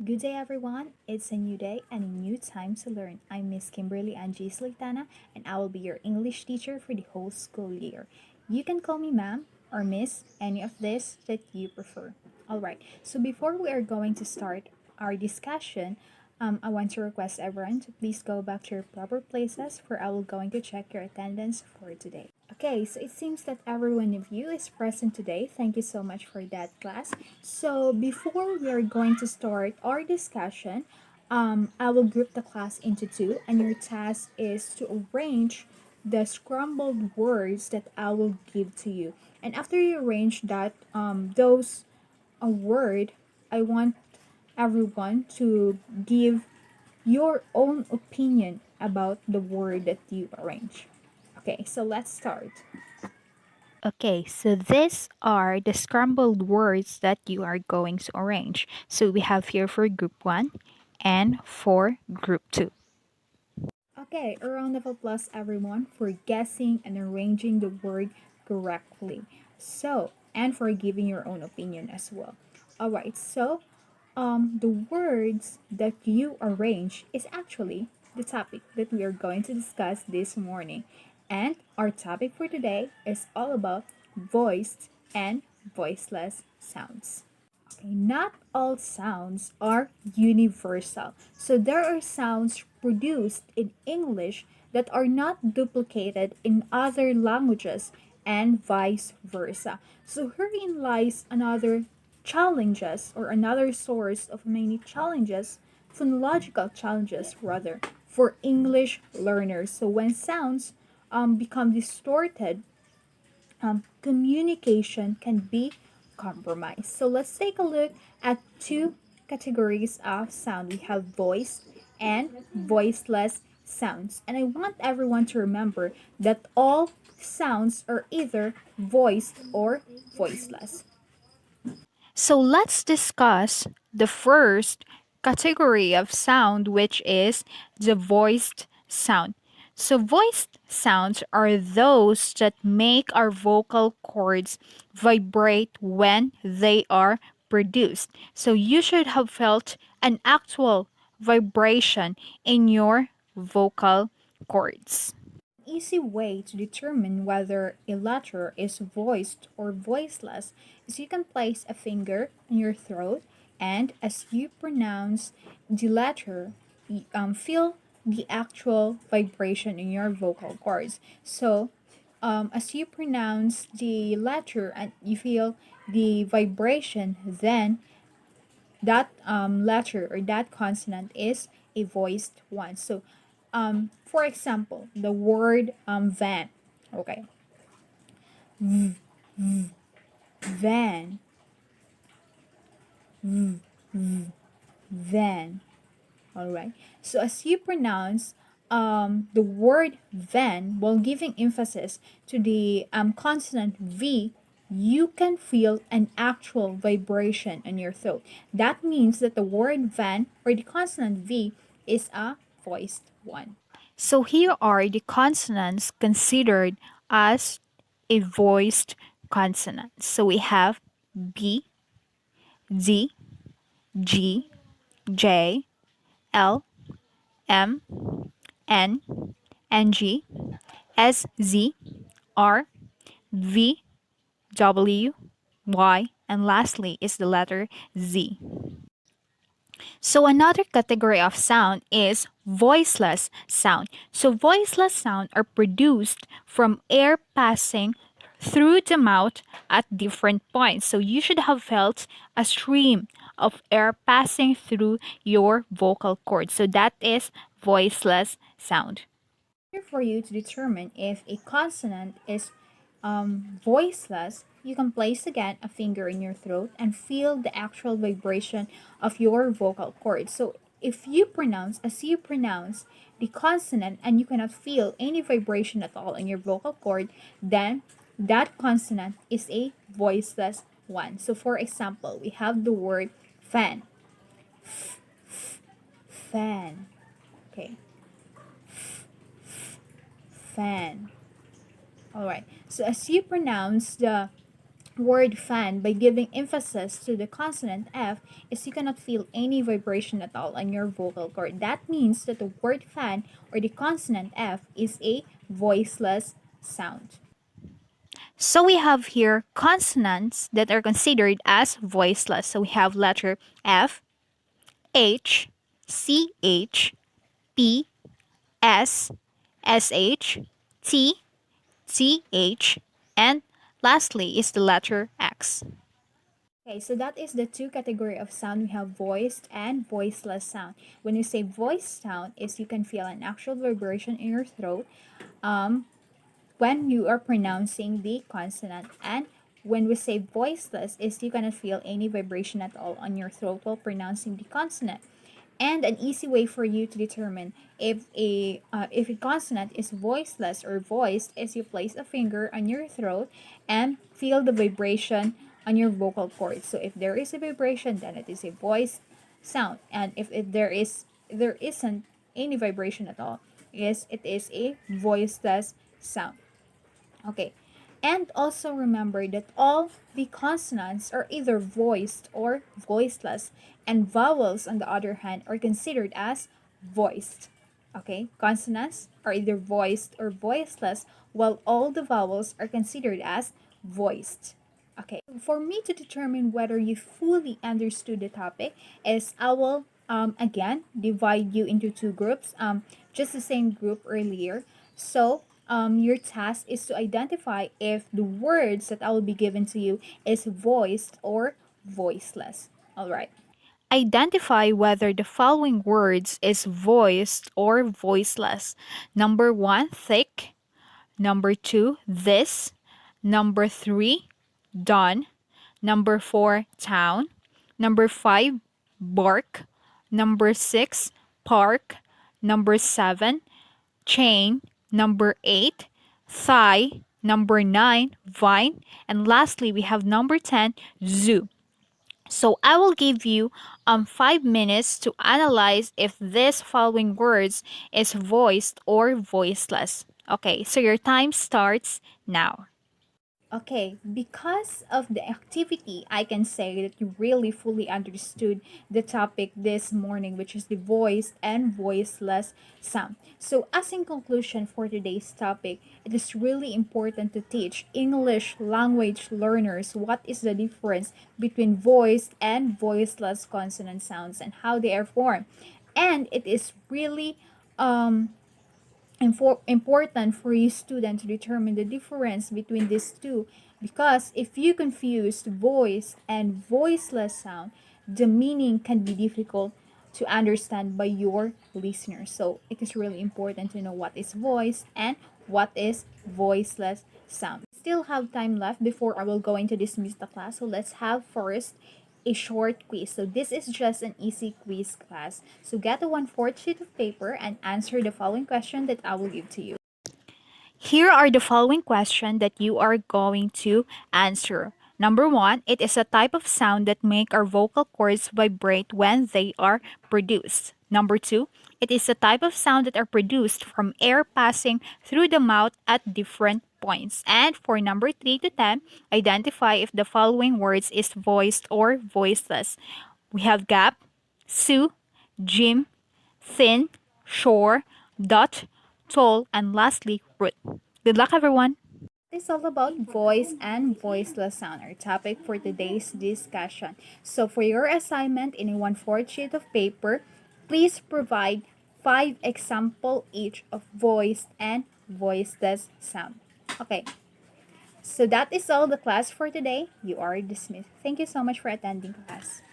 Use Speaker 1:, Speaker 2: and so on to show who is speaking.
Speaker 1: Good day, everyone. It's a new day and a new time to learn. I'm Miss Kimberly and Solitana, and I will be your English teacher for the whole school year. You can call me ma'am or miss, any of this that you prefer. All right, so before we are going to start our discussion, I want to request everyone to please go back to your proper places for I will going to check your attendance for today. Okay, so it seems that every one of you is present today. Thank you so much for that class. So before we are going to start our discussion, I will group the class into two, and your task is to arrange the scrambled words that I will give to you. And after you arrange that, those a word, I want everyone to give your own opinion about the word that you arrange. Okay, so let's start. Okay, so these are the scrambled words that you are going to arrange. So we have here for group 1 and for group 2. Okay, a round of applause everyone for guessing and arranging the word correctly. So, and for giving your own opinion as well. Alright, so the words that you arrange is actually the topic that we are going to discuss this morning. And our topic for today is all about voiced and voiceless sounds. Okay, not all sounds are universal. So there are sounds produced in English that are not duplicated in other languages and vice versa. So herein lies another challenges or another source of many challenges, phonological challenges rather, for English learners. So when sounds become distorted, communication can be compromised. So let's take a look at two categories of sound. We have voiced and voiceless sounds. And I want everyone to remember that all sounds are either voiced or voiceless. So let's discuss the first category of sound, which is the voiced sound. So, voiced sounds are those that make our vocal cords vibrate when they are produced. So, you should have felt an actual vibration in your vocal cords. Easy way to determine whether a letter is voiced or voiceless is you can place a finger in your throat, and as you pronounce the letter, feel the actual vibration in your vocal cords. So as you pronounce the letter and you feel the vibration, then that letter or that consonant is a voiced one. So, for example, the word van. Okay, van, van. All right. So as you pronounce the word van while giving emphasis to the consonant V, you can feel an actual vibration in your throat. That means that the word van or the consonant V is a voiced one. So here are the consonants considered as a voiced consonant. So we have B, D, G, J, L, M, N, NG, SZ, R, V, W, Y, and lastly is the letter Z. So another category of sound is voiceless sound. So voiceless sound are produced from air passing through the mouth at different points. So you should have felt a stream of air passing through your vocal cords. So that is voiceless sound. For you to determine if a consonant is voiceless, you can place again a finger in your throat and feel the actual vibration of your vocal cords. So if you pronounce, as you pronounce the consonant and you cannot feel any vibration at all in your vocal cord, then that consonant is a voiceless one. So for example, we have the word fan. Fan. Okay. Fan. All right. So as you pronounce the word fan by giving emphasis to the consonant F is you cannot feel any vibration at all on your vocal cord. That means that the word fan or the consonant F is a voiceless sound. So we have here consonants that are considered as voiceless. So we have letter F, H, CH, P, S, SH, T, TH, and lastly is the letter X. Okay, so that is the two category of sound. We have voiced and voiceless sound. When you say voiced sound, is you can feel an actual vibration in your throat when you are pronouncing the consonant. And when we say voiceless, is you cannot feel any vibration at all on your throat while pronouncing the consonant. And an easy way for you to determine if a consonant is voiceless or voiced is you place a finger on your throat and feel the vibration on your vocal cords. So if there is a vibration, then it is a voiced sound, and if there isn't any vibration at all, yes, it is a voiceless sound. Okay. And also remember that all the consonants are either voiced or voiceless, and vowels, on the other hand, are considered as voiced. Okay, consonants are either voiced or voiceless, while all the vowels are considered as voiced. Okay, for me to determine whether you fully understood the topic is I will again divide you into two groups, just the same group earlier. So your task is to identify if the words that I will be given to you is voiced or voiceless. All right. Identify whether the following words is voiced or voiceless. Number one, thick. Number two, this. Number three, done. Number four, town. Number five, bark. Number six, park. Number seven, chain. Number eight, thigh. Number nine, vine. And lastly, we have number 10, zoo. So I will give you 5 minutes to analyze if this following words is voiced or voiceless. Okay, so your time starts now. Okay, because of the activity, I can say that you really fully understood the topic this morning, which is the voiced and voiceless sound. So, as in conclusion for today's topic, it is really important to teach English language learners what is the difference between voiced and voiceless consonant sounds and how they are formed. And it is really important for you student to determine the difference between these two, because if you confuse voice and voiceless sound, the meaning can be difficult to understand by your listeners. So it is really important to know what is voice and what is voiceless sound. Still have time left before I will go into dismiss the class, so let's have first a short quiz. So this is just an easy quiz class. So get a 1/4 sheet of paper and answer the following question that I will give to you. Here are the following questions that you are going to answer. Number one, it is a type of sound that make our vocal cords vibrate when they are produced. Number two, it is a type of sound that are produced from air passing through the mouth at different points. And for number 3 to 10, identify if the following words is voiced or voiceless. We have gap, Sue, Jim, thin, shore, dot, tall, and lastly, root. Good luck, everyone! It's all about voice and voiceless sound, our topic for today's discussion. So for your assignment in a 1/4 sheet of paper, please provide 5 example each of voiced and voiceless sound. Okay, so that is all the class for today. You are dismissed. Thank you so much for attending class.